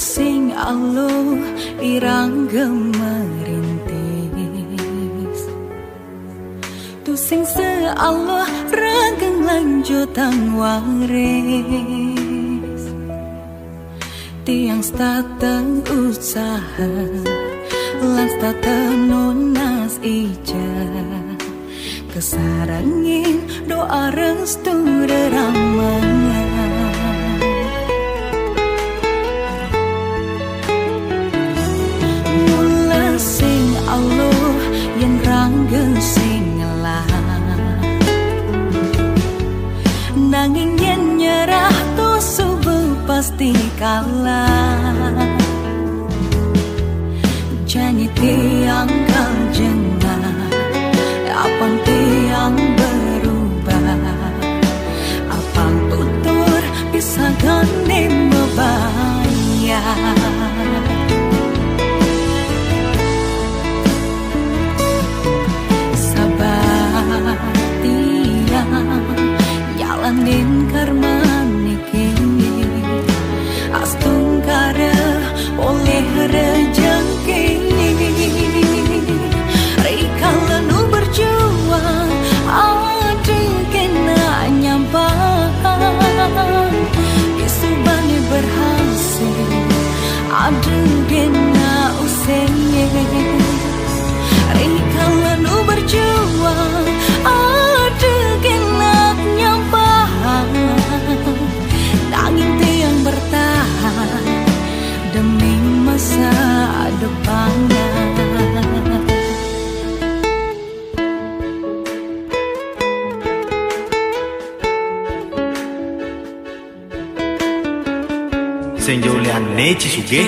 sing aluh irang gemerintis, tu sing sealuh rageng lanjutan waris, tiang stateng usaha lan stateng nunas ija, kesarangin doa restu reramangan. Mula sing aluh yang ranggeng sing ngelah, nanging yen nyerah tuh subuh pasti kalah. Janji tiang kaljengah, apang tiang berubah, apang tutur bisa gane membayar. Sabar tiang jalanin karma niki, astung kare oleh rejeki. Kalau berjuang ada kena nyampan, isubane berhasil ada kena usenge. Kalau berjuang ada kena nyampan, nanging tiang bertahan demi masa depan. Senjol yang neci suge,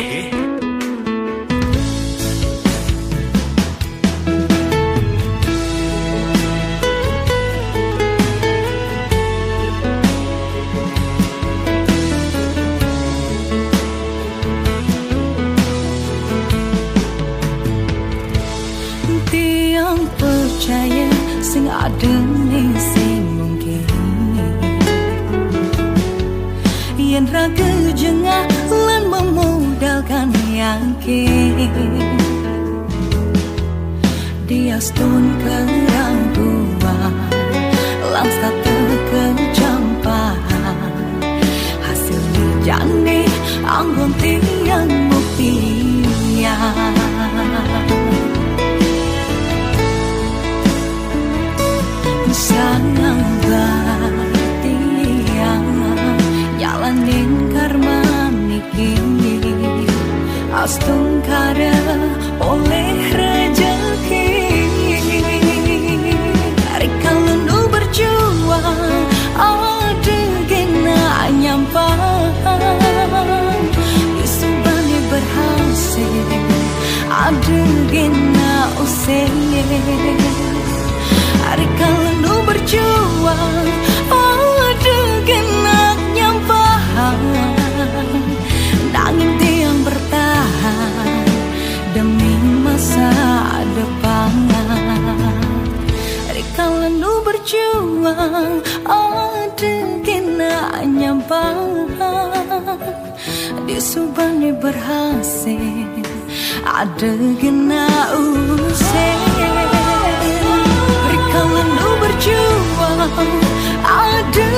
tiang percaya sing ada ning sing mungkin, yen raga jengah lan memodalkan yakin, dia stun keraguan lan satu kecampahan, hasilnya jane anggon tiang buktian. Sangat tiang jalanin karma niki, astung kare oleh rejeki. Kalau berjuang ada kena nyampan, isubane berhasil ada kena usenge. Kalau berjuang ada kena nyampan, nanging tiang bertahan demi masa depan. Kalau berjuang ada kena nyampan, disubane berhasil ada kena useng. Kalau berjuang ada